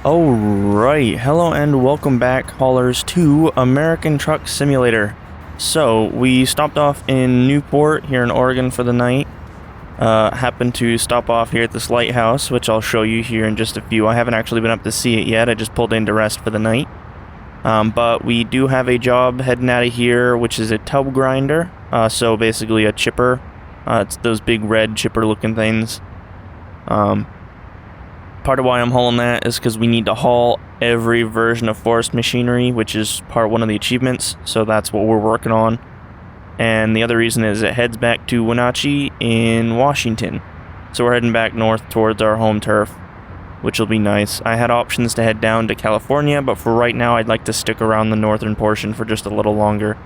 Alright, hello and welcome back, haulers, to American Truck Simulator. So, we stopped off in Newport here in Oregon for the night. Happened to stop off here at this lighthouse, which I'll show you here in just a few. I haven't actually been up to see it yet, I just pulled in to rest for the night. But we do have a job heading out of here, which is a tub grinder. So basically a chipper. It's those big red chipper looking things. Part of why I'm hauling that is because we need to haul every version of forest machinery, which is part one of the achievements, so that's what we're working on. And the other reason is it heads back to Wenatchee in Washington. So we're heading back north towards our home turf, which will be nice. I had options to head down to California, but for right now I'd like to stick around the northern portion for just a little longer.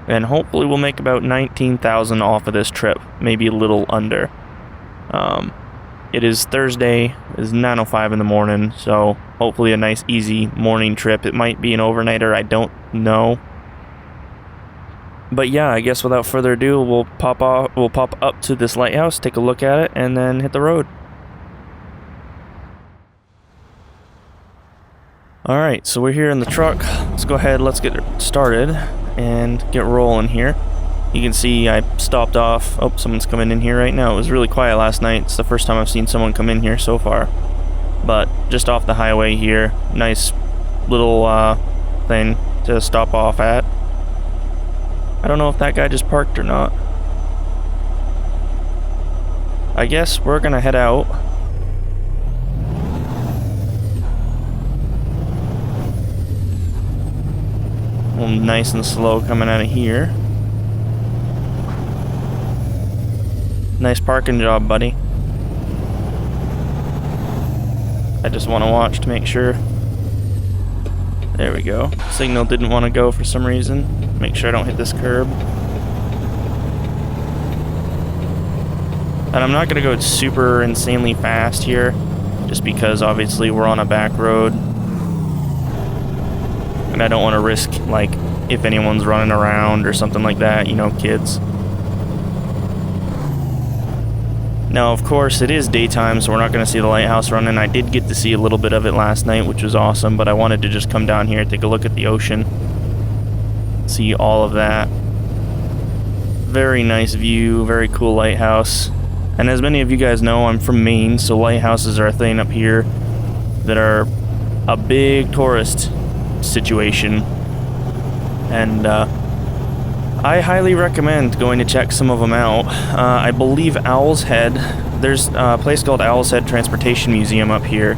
And hopefully we'll make about 19,000 off of this trip, maybe a little under. It is Thursday, it is 9:05 in the morning, so hopefully a nice easy morning trip. It might be an overnighter, I don't know. But yeah, I guess without further ado, we'll pop up to this lighthouse, take a look at it, and then hit the road. Alright, so we're here in the truck. Let's go ahead, let's get started and get rolling here. You can see I stopped off. Oh, someone's coming in here right now. It was really quiet last night. It's the first time I've seen someone come in here so far. But just off the highway here. Nice little thing to stop off at. I don't know if that guy just parked or not. I guess we're gonna head out. Well, nice and slow coming out of here. Nice parking job, buddy. I just want to watch to make sure. There we go. Signal didn't want to go for some reason. Make sure I don't hit this curb. And I'm not going to go super insanely fast here, just because obviously we're on a back road. And I don't want to risk, like, if anyone's running around or something like that, you know, kids. Now, of course, it is daytime, so we're not going to see the lighthouse running. I did get to see a little bit of it last night, which was awesome, but I wanted to just come down here, take a look at the ocean, see all of that. Very nice view, very cool lighthouse. And as many of you guys know, I'm from Maine, so lighthouses are a thing up here that are a big tourist situation. And, I highly recommend going to check some of them out. I believe Owl's Head, there's a place called Owl's Head Transportation Museum up here.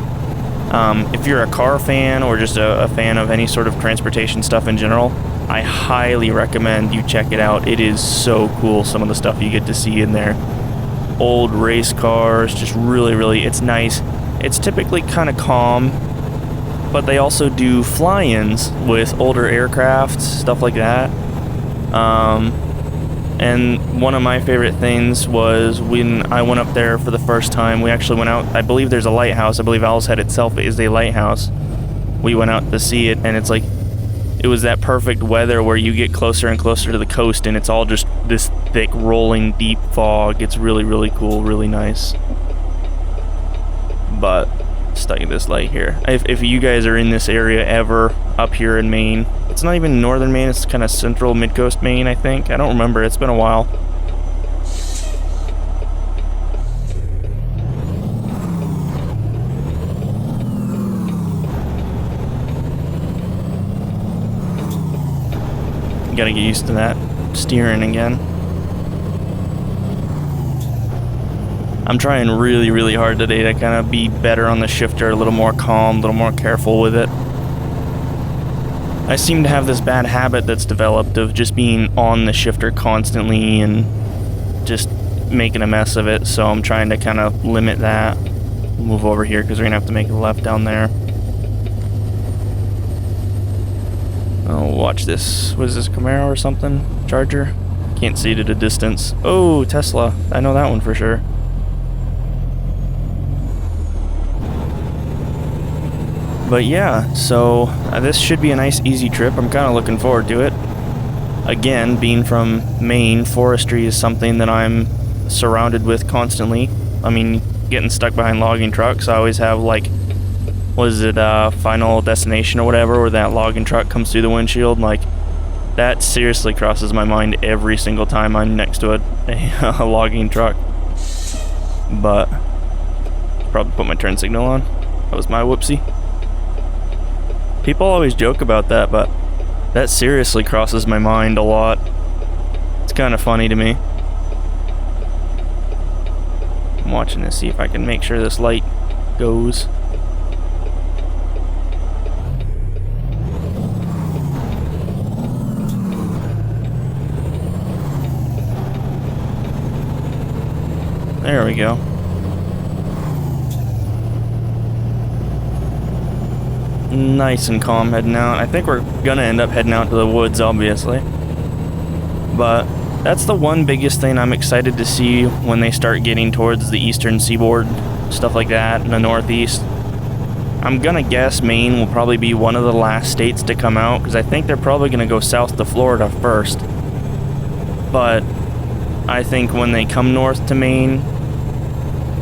If you're a car fan or just a fan of any sort of transportation stuff in general, I highly recommend you check it out. It is so cool, some of the stuff you get to see in there. Old race cars, just really, it's nice. It's typically kind of calm, but they also do fly-ins with older aircraft, stuff like that. And one of my favorite things was when I went up there for the first time. We actually went out, I believe there's a lighthouse. I believe Owl's Head itself is a lighthouse. We went out to see it, and it's like, it was that perfect weather where you get closer and closer to the coast, and it's all just this thick, rolling, deep fog. It's really cool, really nice. But stuck at this light here. If you guys are in this area ever, up here in Maine, it's not even northern Maine, it's kind of central mid-coast Maine, I think. I don't remember, it's been a while. Gotta get used to that steering again. I'm trying really hard today to kind of be better on the shifter, a little more calm, a little more careful with it. I seem to have this bad habit that's developed of just being on the shifter constantly and just making a mess of it, so I'm trying to kind of limit that. Move over here because we're going to have to make a left down there. Oh, watch this. What is this, Camaro or something? Charger? Can't see it at a distance. Oh, Tesla. I know that one for sure. But yeah, so this should be a nice easy trip. I'm kind of looking forward to it. Again, being from Maine, forestry is something that I'm surrounded with constantly. I mean, getting stuck behind logging trucks, I always have like was it Final Destination or whatever, where that logging truck comes through the windshield. Like, that seriously crosses my mind every single time I'm next to a logging truck. But probably put my turn signal on. That was my whoopsie. People always joke about that, but that seriously crosses my mind a lot. It's kind of funny to me. I'm watching to see if I can make sure this light goes. There we go. Nice and calm heading out. I think we're gonna end up heading out to the woods, obviously. But that's the one biggest thing I'm excited to see when they start getting towards the eastern seaboard, stuff like that, in the northeast. I'm gonna guess Maine will probably be one of the last states to come out, because I think they're probably gonna go south to Florida first. But I think when they come north to Maine,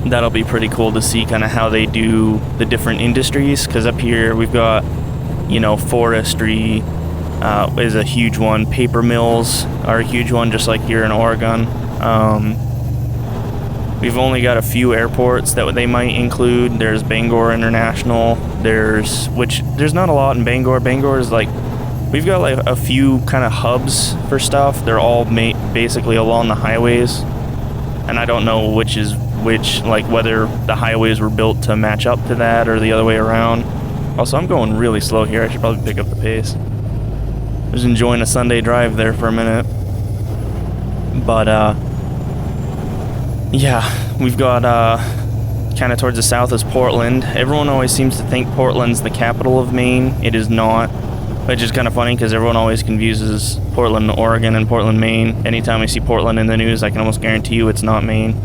that'll be pretty cool to see kind of how they do the different industries, because up here we've got, you know, forestry is a huge one. Paper mills are a huge one, just like here in Oregon. We've only got a few airports that they might include. There's Bangor International. There's not a lot in Bangor. Bangor is like, we've got like a few kind of hubs for stuff. They're all basically along the highways, and I don't know which is which, like whether the highways were built to match up to that or the other way around. Also, I'm going really slow here. I should probably pick up the pace. Just enjoying a Sunday drive there for a minute. But yeah, we've got kind of towards the south is Portland. Everyone always seems to think Portland's the capital of Maine. It is not, which is kind of funny because everyone always confuses Portland, Oregon and Portland, Maine. Anytime I see Portland in the news, I can almost guarantee you it's not Maine.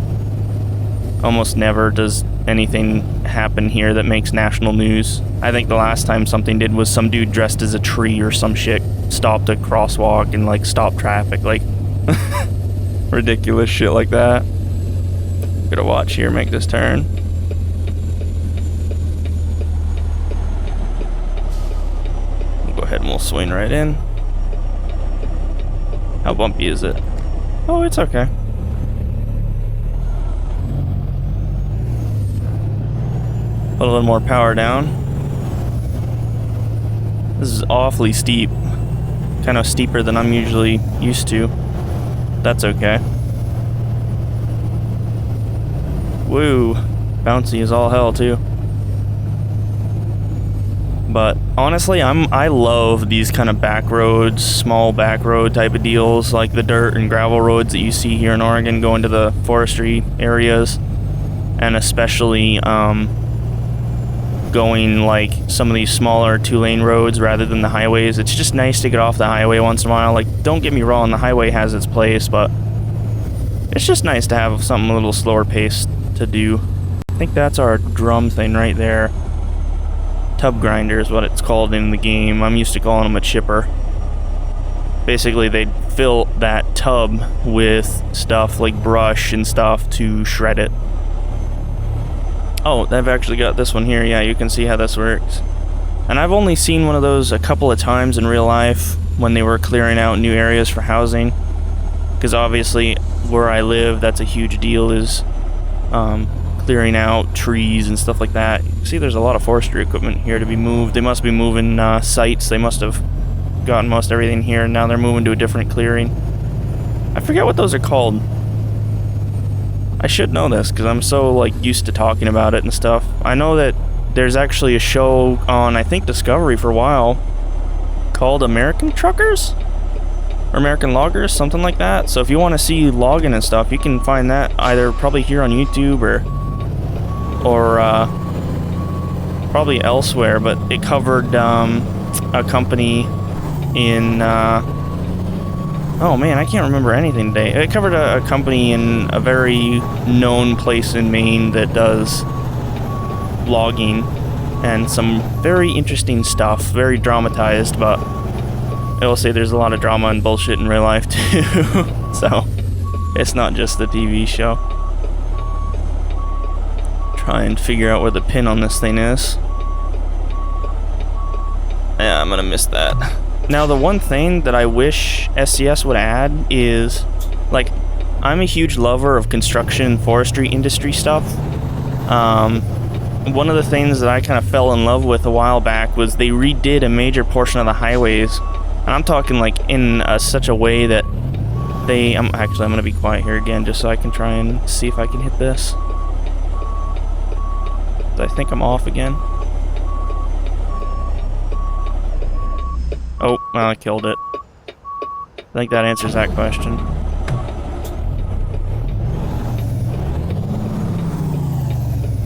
Almost never does anything happen here that makes national news. I think the last time something did was some dude dressed as a tree or some shit stopped a crosswalk and like stopped traffic, like ridiculous shit like that. Gotta watch here, make this turn. We'll go ahead and we'll swing right in. How bumpy is it? Oh, it's okay. Put a little more power down. This is awfully steep. Kind of steeper than I'm usually used to. That's okay. Woo. Bouncy as all hell, too. But honestly, I love these kind of back roads, small back road type of deals, like the dirt and gravel roads that you see here in Oregon going to the forestry areas. And especially, going like some of these smaller 2-lane roads rather than the highways. It's just nice to get off the highway once in a while. Like, don't get me wrong, the highway has its place, but it's just nice to have something a little slower paced to do. I think that's our drum thing right there. Tub grinder is what it's called in the game. I'm used to calling them a chipper. Basically, they'd fill that tub with stuff like brush and stuff to shred it. Oh, they've actually got this one here. Yeah, you can see how this works. And I've only seen one of those a couple of times in real life when they were clearing out new areas for housing. Because obviously, where I live, that's a huge deal, is clearing out trees and stuff like that. You see, there's a lot of forestry equipment here to be moved. They must be moving sites. They must have gotten most everything here, and now they're moving to a different clearing. I forget what those are called. I should know this because I'm so like used to talking about it and stuff. I know that there's actually a show on, I think, Discovery for a while called American Truckers or American Loggers, something like that. So if you want to see logging and stuff, you can find that either probably here on YouTube or probably elsewhere. But it covered a company in oh man, I can't remember anything today. It covered a company in a very known place in Maine that does logging and some very interesting stuff, very dramatized, but I will say there's a lot of drama and bullshit in real life too. So it's not just the TV show. Try and figure out where the pin on this thing is. Yeah, I'm gonna miss that. Now, the one thing that I wish SCS would add is, like, I'm a huge lover of construction and forestry industry stuff. One of the things that I kind of fell in love with a while back was they redid a major portion of the highways. And I'm talking, like, in such a way that I'm gonna be quiet here again just so I can try and see if I can hit this. I think I'm off again. Oh, well, I killed it. I think that answers that question.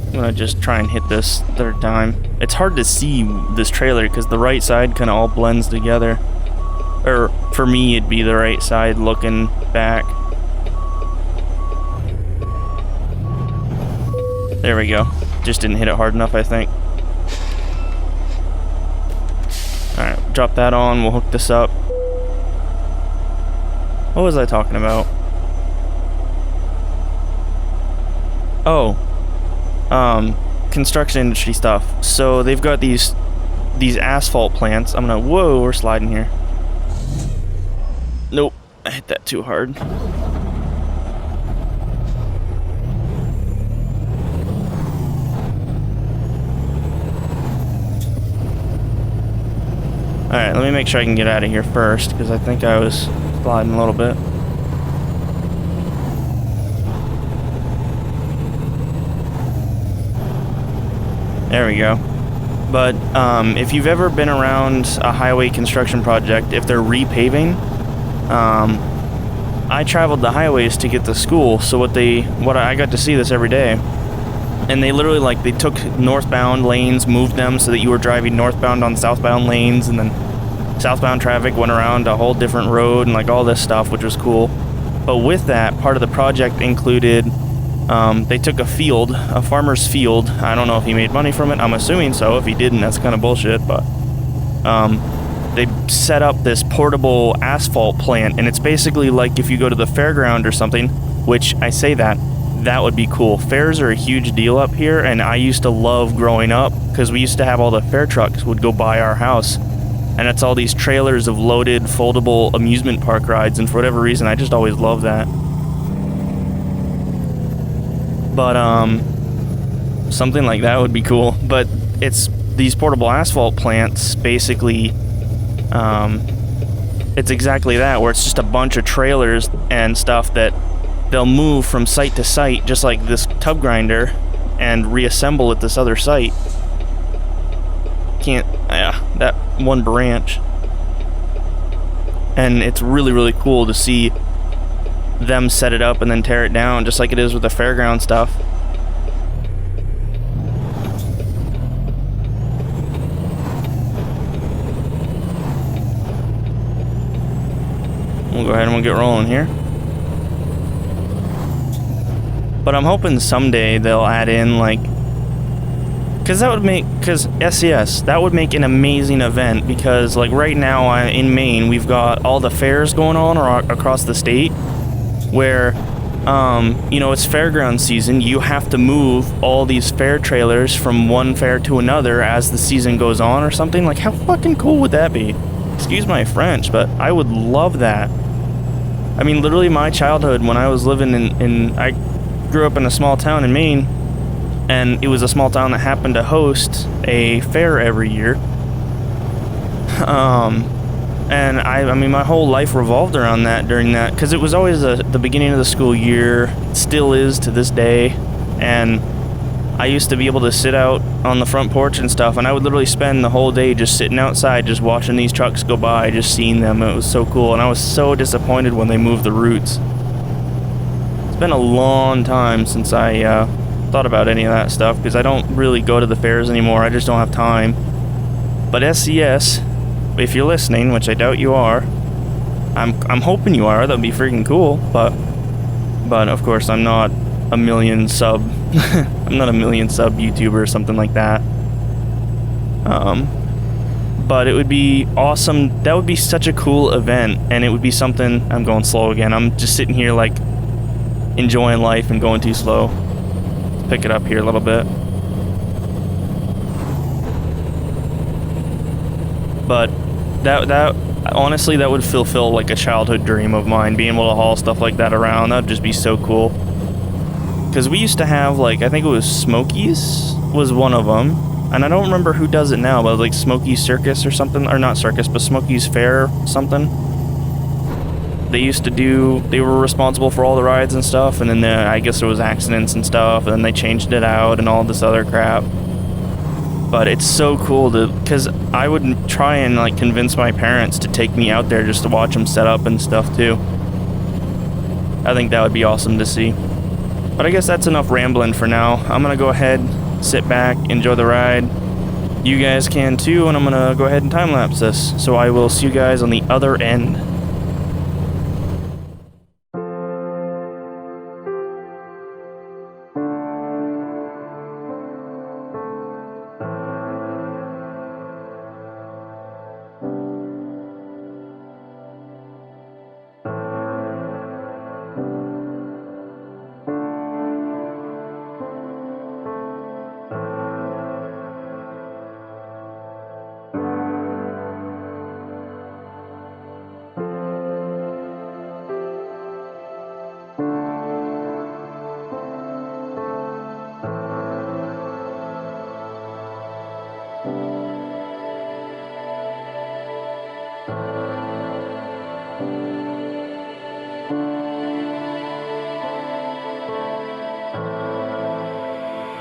I'm gonna just try and hit this third time. It's hard to see this trailer because the right side kind of all blends together. Or, for me, it'd be the right side looking back. There we go. Just didn't hit it hard enough, I think. Alright, drop that on. We'll hook this up. What was I talking about? Oh. Construction industry stuff. So, they've got these asphalt plants. I'm gonna... Whoa, we're sliding here. Nope, I hit that too hard. Alright, let me make sure I can get out of here first, because I think I was sliding a little bit. There we go. But if you've ever been around a highway construction project, if they're repaving, I traveled the highways to get to school, so I got to see this every day. And they literally, like, they took northbound lanes, moved them so that you were driving northbound on southbound lanes, and then southbound traffic went around a whole different road and, like, all this stuff, which was cool. But with that, part of the project included, they took a farmer's field. I don't know if he made money from it. I'm assuming so. If he didn't, that's kind of bullshit, but they set up this portable asphalt plant, and it's basically like if you go to the fairground or something, which I say that would be cool. Fairs are a huge deal up here, and I used to love growing up because we used to have all the fair trucks would go by our house, and it's all these trailers of loaded foldable amusement park rides, and for whatever reason I just always loved that. But something like that would be cool. But it's these portable asphalt plants basically, it's exactly that, where it's just a bunch of trailers and stuff that they'll move from site to site, just like this tub grinder, and reassemble at this other site. That one branch. And it's really, really cool to see them set it up and then tear it down, just like it is with the fairground stuff. We'll go ahead and we'll get rolling here. But I'm hoping someday they'll add in, like, because SCS, that would make an amazing event, because, like, right now in Maine, we've got all the fairs going on across the state, where, it's fairground season. You have to move all these fair trailers from one fair to another as the season goes on or something. Like, how fucking cool would that be? Excuse my French, but I would love that. I mean, literally my childhood, when I was living I grew up in a small town in Maine, and it was a small town that happened to host a fair every year. And I mean, my whole life revolved around that during that, because it was always the beginning of the school year. It still is to this day. And I used to be able to sit out on the front porch and stuff, and I would literally spend the whole day just sitting outside, just watching these trucks go by, just seeing them. It was so cool, and I was so disappointed when they moved the routes. It's been a long time since I thought about any of that stuff, because I don't really go to the fairs anymore. I just don't have time. But SCS, if you're listening, which I doubt you are, I'm hoping you are. That'd be freaking cool. But of course, I'm not a million sub I'm not a million sub YouTuber or something like that. But it would be awesome. That would be such a cool event, and it would be something. I'm going slow again. I'm just sitting here, like, enjoying life and going too slow. Let's pick it up here a little bit. But that honestly, that would fulfill like a childhood dream of mine, being able to haul stuff like that around. That would just be so cool. Because we used to have, like, I think it was Smokey's was one of them. And I don't remember who does it now, but like Smokey's Circus or something. Or not Circus, but Smokey's Fair something. They were responsible for all the rides and stuff. And then I guess there was accidents and stuff. And then they changed it out and all this other crap. But it's so cool because I would try and like convince my parents to take me out there just to watch them set up and stuff too. I think that would be awesome to see. But I guess that's enough rambling for now. I'm gonna go ahead, sit back, enjoy the ride. You guys can too, and I'm gonna go ahead and time lapse this. So I will see you guys on the other end.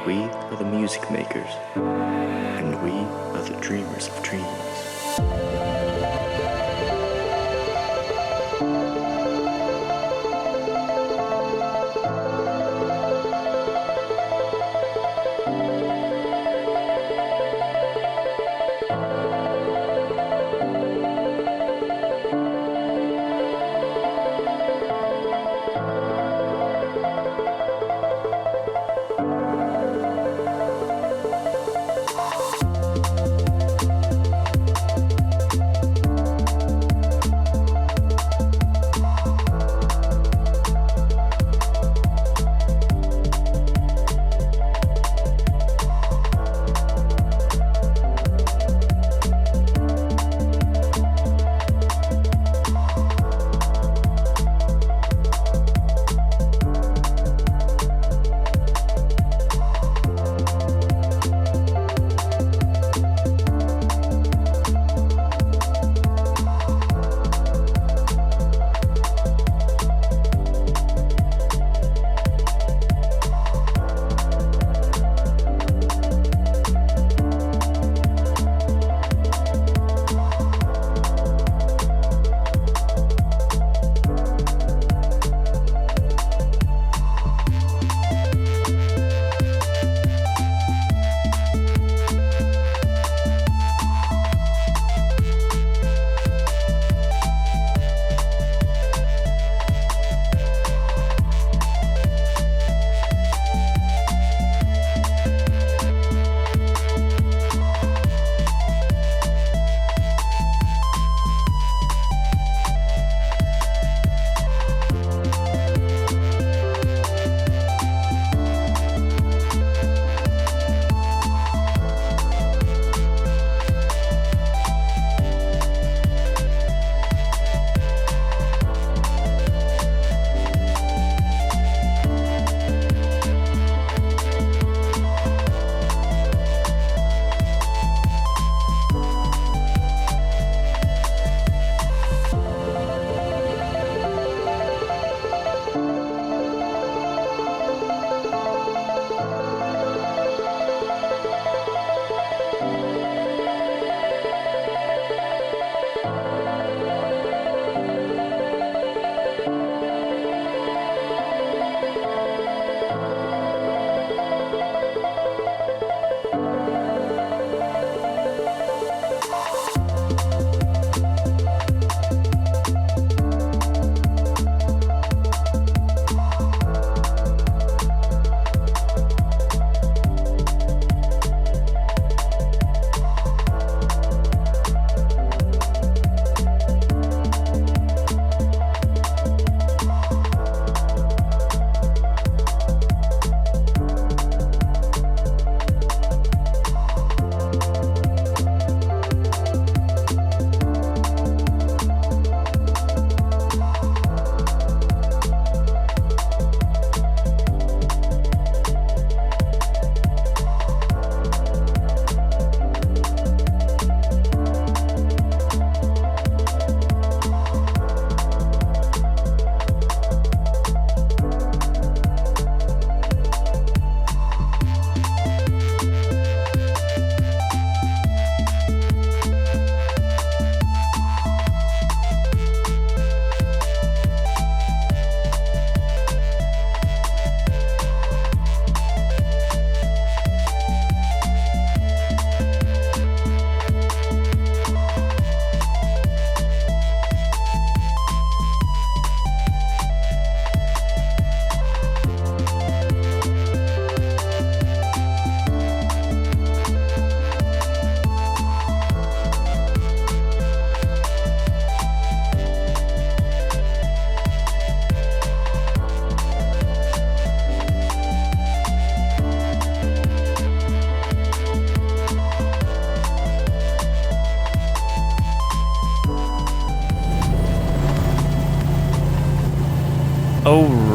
We are the music makers, and we are the dreamers of dreams.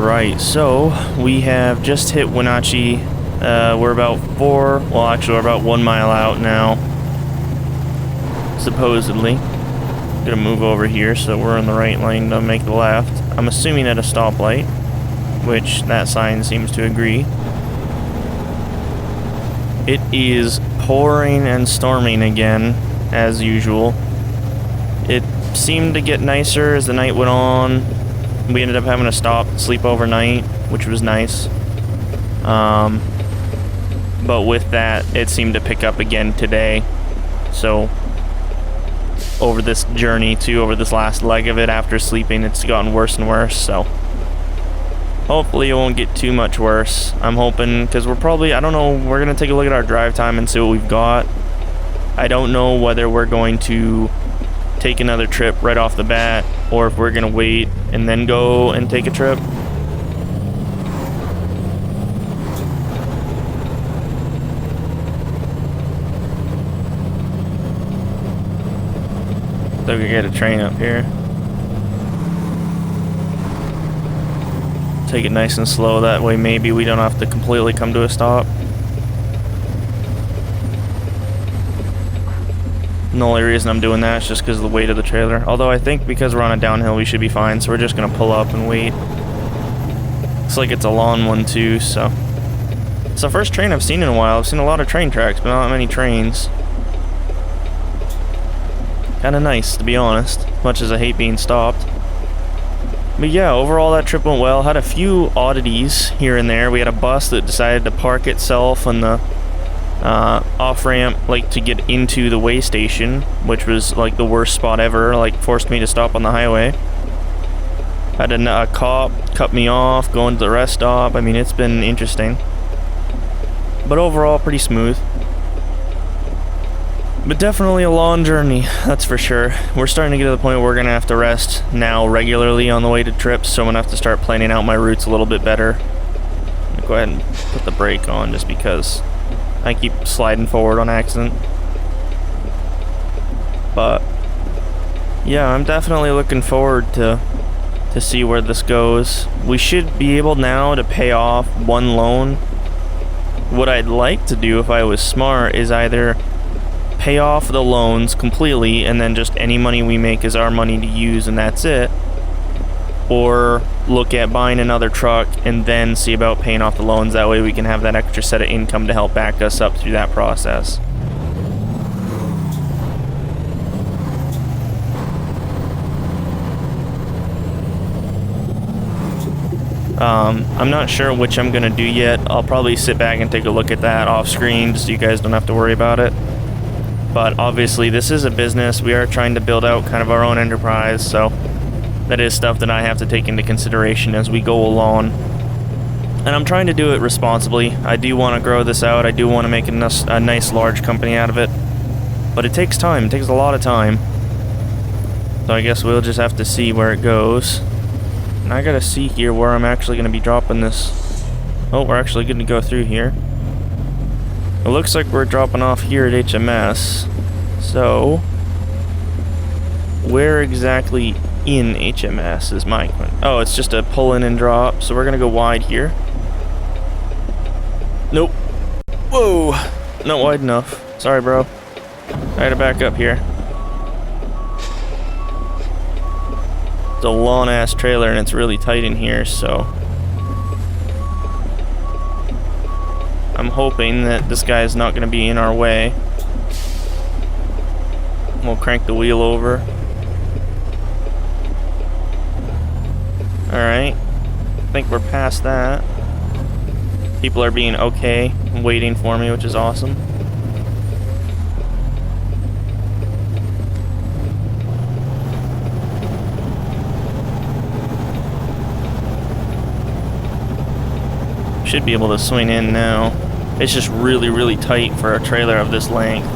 Alright, so we have just hit Wenatchee. We're about we're about 1 mile out now, supposedly. Gonna move over here so we're in the right lane to make the left. I'm assuming at a stoplight, which that sign seems to agree. It is pouring and storming again, as usual. It seemed to get nicer as the night went on. We ended up having to stop, sleep overnight, which was nice. But with that, it seemed to pick up again today. So, over this journey too, over this last leg of it after sleeping, it's gotten worse and worse, so hopefully it won't get too much worse. I'm hoping, because we're going to take a look at our drive time and see what we've got. I don't know whether we're going to take another trip right off the bat, or if we're going to wait and then go and take a trip. So we get a train up here. Take it nice and slow, that way maybe we don't have to completely come to a stop. And the only reason I'm doing that is just because of the weight of the trailer. Although I think because we're on a downhill we should be fine, so we're just going to pull up and wait. Looks like it's a long one too, so. It's the first train I've seen in a while. I've seen a lot of train tracks, but not many trains. Kinda nice, to be honest, much as I hate being stopped. But yeah, overall that trip went well. Had a few oddities here and there. We had a bus that decided to park itself on the off-ramp, like to get into the way station, which was like the worst spot ever, like forced me to stop on the highway. Had a cop cut me off going to the rest stop. I mean, it's been interesting. But overall, pretty smooth. But definitely a long journey, that's for sure. We're starting to get to the point where we're going to have to rest now regularly on the way to trips, so I'm going to have to start planning out my routes a little bit better. I'm going to go ahead and put the brake on just because I keep sliding forward on accident. But yeah, I'm definitely looking forward to see where this goes. We should be able now to pay off one loan. What I'd like to do if I was smart is either pay off the loans completely and then just any money we make is our money to use and that's it, or look at buying another truck and then see about paying off the loans. That way we can have that extra set of income to help back us up through that process. I'm not sure which I'm gonna do yet. I'll probably sit back and take a look at that off screen just so you guys don't have to worry about it. But obviously this is a business. We are trying to build out kind of our own enterprise, so that is stuff that I have to take into consideration as we go along. And I'm trying to do it responsibly. I do want to grow this out. I do want to make a nice large company out of it. But it takes time. It takes a lot of time. So I guess we'll just have to see where it goes. And I gotta see here where I'm actually going to be dropping this. Oh, we're actually going to go through here. It looks like we're dropping off here at HMS. So, where exactly in HMS is my question? Oh, it's just a pull in and drop. So we're gonna go wide here. Nope. Whoa! Not wide enough. Sorry, bro. I had to back up here. It's a long ass trailer and it's really tight in here, so I'm hoping that this guy is not going to be in our way. We'll crank the wheel over. Alright. I think we're past that. People are being okay, waiting for me, which is awesome. Should be able to swing in now. It's just really, really tight for a trailer of this length.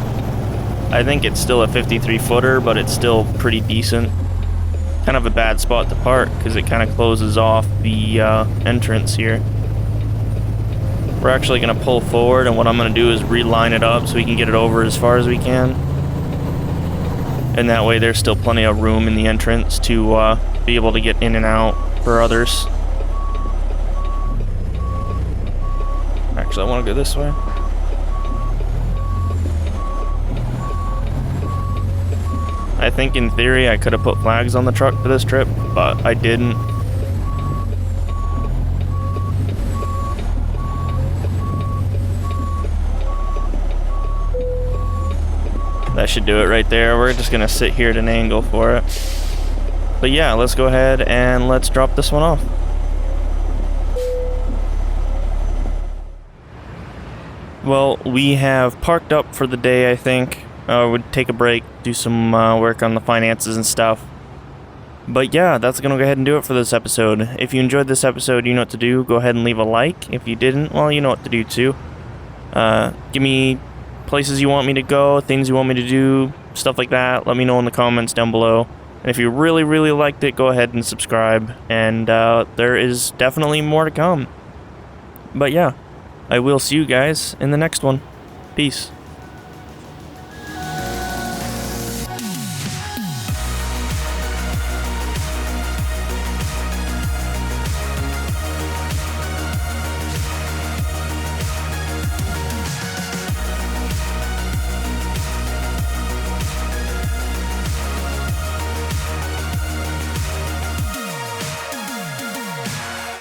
I think it's still a 53 footer, but it's still pretty decent. Kind of a bad spot to park because it kind of closes off the entrance here. We're actually going to pull forward, and what I'm going to do is reline it up so we can get it over as far as we can. And that way there's still plenty of room in the entrance to be able to get in and out for others. Actually, I want to go this way. I think in theory I could have put flags on the truck for this trip, but I didn't. That should do it right there. We're just gonna sit here at an angle for it. But yeah, let's go ahead and let's drop this one off. Well, we have parked up for the day, I think. Would take a break, do some work on the finances and stuff. But yeah, that's gonna go ahead and do it for this episode. If you enjoyed this episode, you know what to do. Go ahead and leave a like. If you didn't, well, you know what to do too. Give me places you want me to go, things you want me to do, stuff like that. Let me know in the comments down below. And if you really, really liked it, go ahead and subscribe. And there is definitely more to come. But yeah, I will see you guys in the next one. Peace.